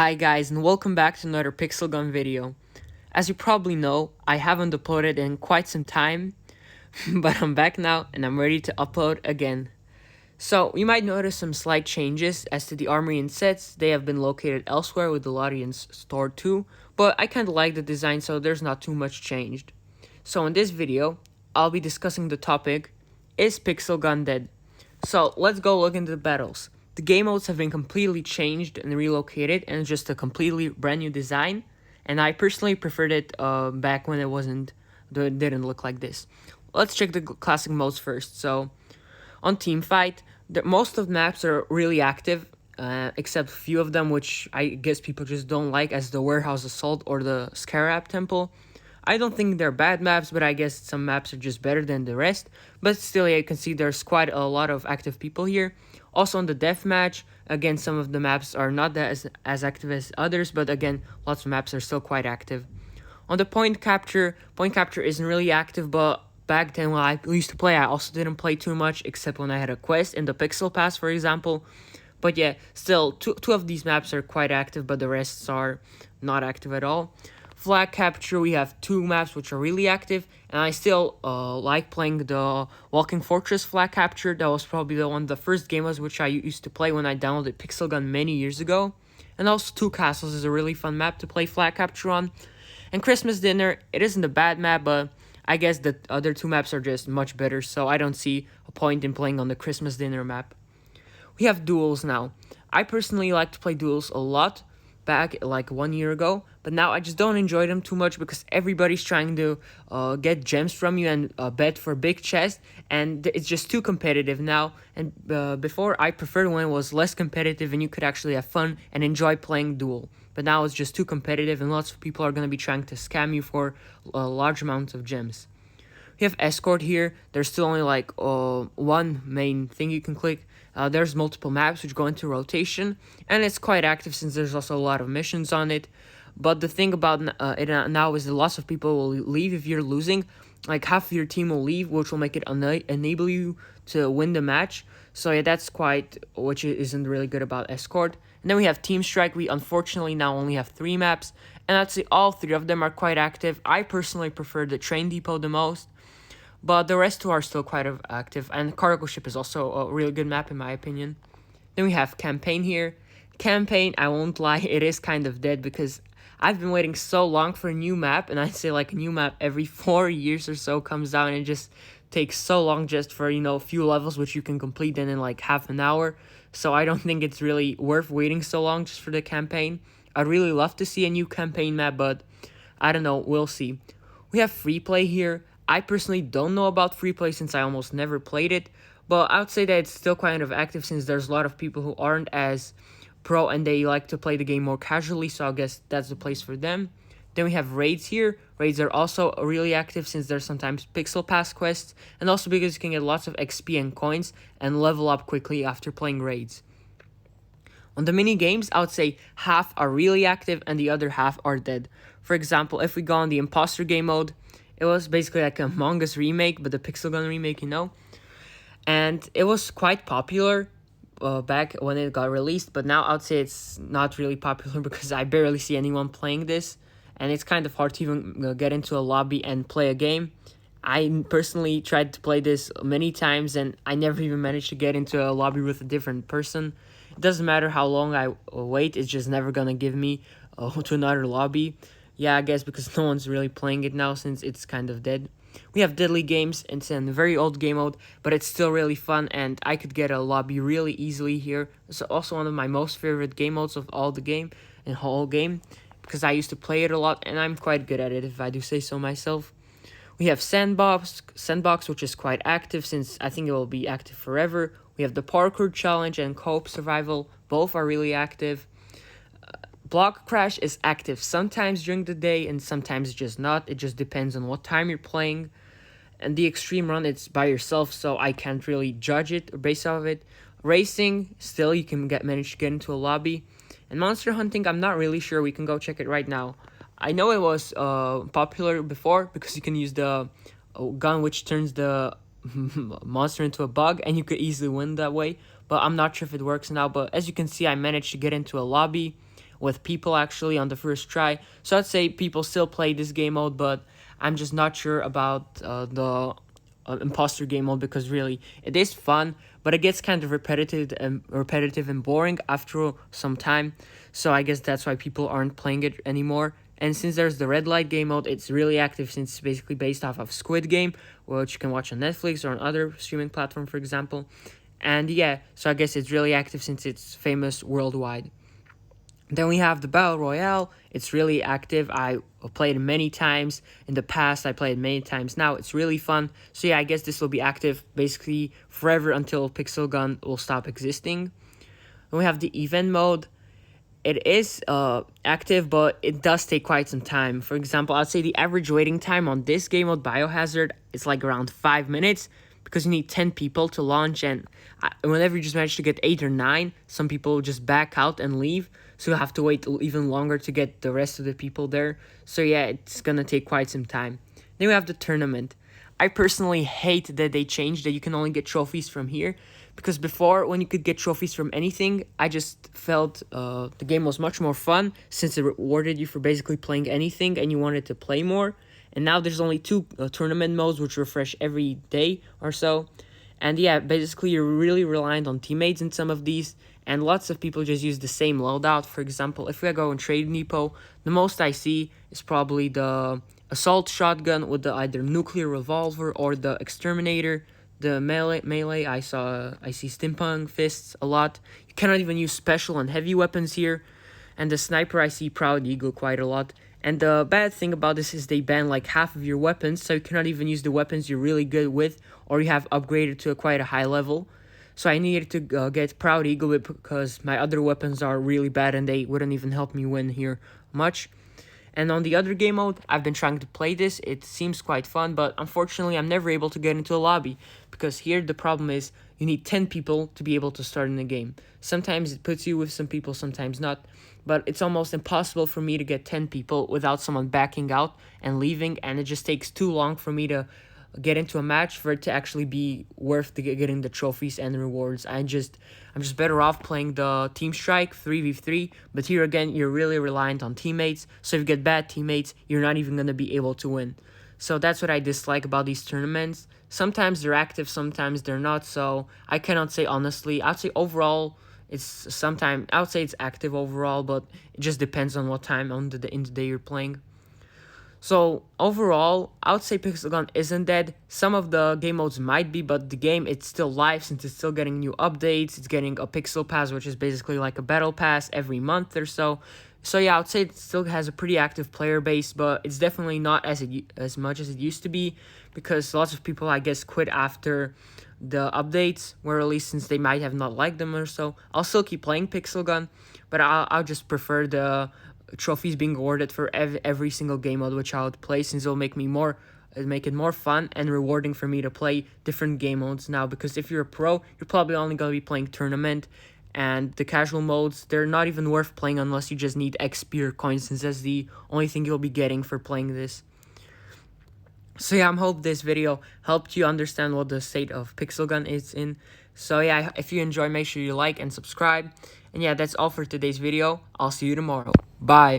Hi guys, and welcome back to another Pixel Gun video. As you probably know, I haven't uploaded in quite some time, but I'm back now and I'm ready to upload again. So, you might notice some slight changes as to the armory and sets. They have been located elsewhere with the Larian's store too, but I kinda like the design, so there's not too much changed. So in this video, I'll be discussing the topic, is Pixel Gun dead? So let's go look into the battles. The game modes have been completely changed and relocated, and it's just a completely brand new design. And I personally preferred it back when it didn't look like this. Let's check the classic modes first. So on Teamfight, most of the maps are really active, except a few of them which I guess people just don't like, as the Warehouse Assault or the Scarab Temple. I don't think they're bad maps, but I guess some maps are just better than the rest. But still, yeah, you can see there's quite a lot of active people here. Also on the deathmatch, again, some of the maps are not as active as others, but again, lots of maps are still quite active. On the point capture isn't really active, but back then when I used to play, I also didn't play too much, except when I had a quest in the Pixel Pass, for example. But yeah, still, two of these maps are quite active, but the rest are not active at all. Flag capture, we have two maps which are really active, and I still like playing the Walking Fortress flag capture. That was probably the first game which I used to play when I downloaded Pixel Gun many years ago. And also Two Castles is a really fun map to play flag capture on. And Christmas Dinner, it isn't a bad map, but I guess the other two maps are just much better, so I don't see a point in playing on the Christmas Dinner map. We have Duels now. I personally like to play Duels a lot back like 1 year ago, but now I just don't enjoy them too much because everybody's trying to get gems from you and bet for big chest, and it's just too competitive now. And before, I preferred when it was less competitive and you could actually have fun and enjoy playing Duel. But now it's just too competitive and lots of people are going to be trying to scam you for large amounts of gems. We have Escort here. There's still only like one main thing you can click. There's multiple maps which go into rotation, and it's quite active since there's also a lot of missions on it. But the thing about it now is that lots of people will leave if you're losing. Like half of your team will leave, which will make it enable you to win the match. So yeah, that's which isn't really good about Escort. And then we have Team Strike. We unfortunately now only have 3 maps, and I'd say all 3 of them are quite active. I personally prefer the Train Depot the most, but the rest 2 are still quite active, and Cargo Ship is also a really good map in my opinion. Then we have Campaign here. Campaign, I won't lie, it is kind of dead because I've been waiting so long for a new map, and I'd say like a new map every 4 years or so comes out, and it just takes so long just for, a few levels which you can complete in like half an hour. So I don't think it's really worth waiting so long just for the campaign. I'd really love to see a new campaign map, but I don't know, we'll see. We have Free Play here. I personally don't know about Free Play since I almost never played it, but I would say that it's still kind of active since there's a lot of people who aren't as pro and they like to play the game more casually, so I guess that's the place for them. Then we have Raids here. Raids are also really active since there's sometimes Pixel Pass quests, and also because you can get lots of XP and coins and level up quickly after playing Raids. On the mini games, I would say half are really active and the other half are dead. For example, if we go on the Imposter game mode, it was basically like a Among Us remake, but the Pixel Gun remake, And it was quite popular back when it got released, but now I'd say it's not really popular because I barely see anyone playing this. And it's kind of hard to even get into a lobby and play a game. I personally tried to play this many times, and I never even managed to get into a lobby with a different person. It doesn't matter how long I wait, it's just never gonna give me to another lobby. Yeah, I guess because no one's really playing it now since it's kind of dead. We have Deadly Games. It's a very old game mode, but it's still really fun, and I could get a lobby really easily here. It's also one of my most favorite game modes of all the whole game, because I used to play it a lot, and I'm quite good at it, if I do say so myself. We have Sandbox, which is quite active, since I think it will be active forever. We have the Parkour Challenge and Co-op Survival. Both are really active. Block Crash is active sometimes during the day, and sometimes just not. It just depends on what time you're playing. And the Extreme Run, it's by yourself, so I can't really judge it or base off of it. Racing, still you can manage to get into a lobby. And Monster Hunting, I'm not really sure. We can go check it right now. I know it was popular before because you can use the gun which turns the monster into a bug, and you could easily win that way. But I'm not sure if it works now. But as you can see, I managed to get into a lobby with people actually on the first try. So I'd say people still play this game mode, but I'm just not sure about the imposter game mode, because really it is fun, but it gets kind of repetitive and boring after some time. So I guess that's why people aren't playing it anymore. And since there's the red light game mode, it's really active since it's basically based off of Squid Game, which you can watch on Netflix or on other streaming platform, for example. And yeah, so I guess it's really active since it's famous worldwide. Then we have the Battle Royale. It's really active. I played it many times. In the past, I played it many times. Now, it's really fun. So yeah, I guess this will be active basically forever until Pixel Gun will stop existing. Then we have the event mode. It is active, but it does take quite some time. For example, I'd say the average waiting time on this game mode, Biohazard, is like around 5 minutes, because you need 10 people to launch, and whenever you just manage to get 8 or 9, some people just back out and leave, so you have to wait even longer to get the rest of the people there. So yeah, it's gonna take quite some time. Then we have the tournament. I personally hate that they changed that you can only get trophies from here, because before, when you could get trophies from anything, I just felt the game was much more fun, since it rewarded you for basically playing anything and you wanted to play more. And now there's only 2 tournament modes, which refresh every day or so. And yeah, basically you're really reliant on teammates in some of these, and lots of people just use the same loadout. For example, if we go in Trade Depot, the most I see is probably the assault shotgun with the either nuclear revolver or the exterminator. The melee I see steampunk fists a lot. You cannot even use special and heavy weapons here. And the sniper, I see Proud Eagle quite a lot. And the bad thing about this is they ban like half of your weapons, so you cannot even use the weapons you're really good with, or you have upgraded to quite a high level. So I needed to get Proud Eagle because my other weapons are really bad and they wouldn't even help me win here much. And on the other game mode, I've been trying to play this. It seems quite fun, but unfortunately I'm never able to get into a lobby, because here the problem is you need 10 people to be able to start in the game. Sometimes it puts you with some people, sometimes not, but it's almost impossible for me to get 10 people without someone backing out and leaving, and it just takes too long for me to get into a match for it to actually be worth getting the trophies and the rewards. I'm just better off playing the Team Strike 3v3, but here again, you're really reliant on teammates, so if you get bad teammates, you're not even going to be able to win. So that's what I dislike about these tournaments. Sometimes they're active, sometimes they're not, so I cannot say honestly. I'd say overall, I would say it's active overall, but it just depends on what time in the day you're playing. So overall, I would say Pixel Gun isn't dead. Some of the game modes might be, but the game, it's still live since it's still getting new updates. It's getting a Pixel Pass, which is basically like a battle pass every month or so. So yeah, I would say it still has a pretty active player base, but it's definitely not as much as it used to be, because lots of people, I guess, quit after the updates were released, since they might have not liked them or so. I'll still keep playing Pixel Gun, but I'll just prefer the trophies being awarded for every single game mode which I would play, since it'll make it more fun and rewarding for me to play different game modes now. Because if you're a pro, you're probably only going to be playing tournament, and the casual modes, they're not even worth playing unless you just need XP or coins, since that's the only thing you'll be getting for playing this. So yeah, I hope this video helped you understand what the state of Pixel Gun is in. So yeah, if you enjoy, make sure you like and subscribe. And yeah, that's all for today's video. I'll see you tomorrow. Bye.